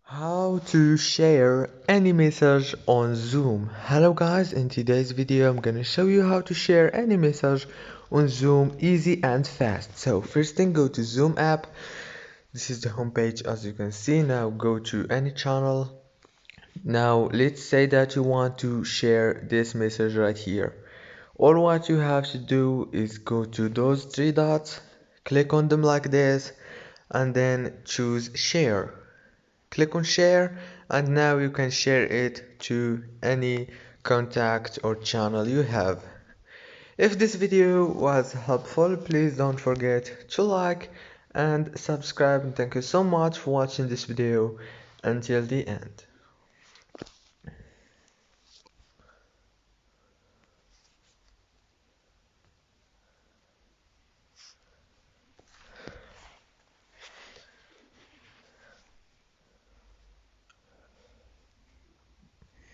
How to share any message on Zoom. Hello guys, in today's video I'm gonna show you how to share any message on Zoom easy and fast. So first thing, go to Zoom app. This is the homepage as you can see. Now go to any channel. Now let's say that you want to share this message right here. All what you have to do is go to those three dots, click on them like this, and then choose share. Click on share, and now you can share it to any contact or channel you have. If this video was helpful, please don't forget to like and subscribe, and thank you so much for watching this video until the end.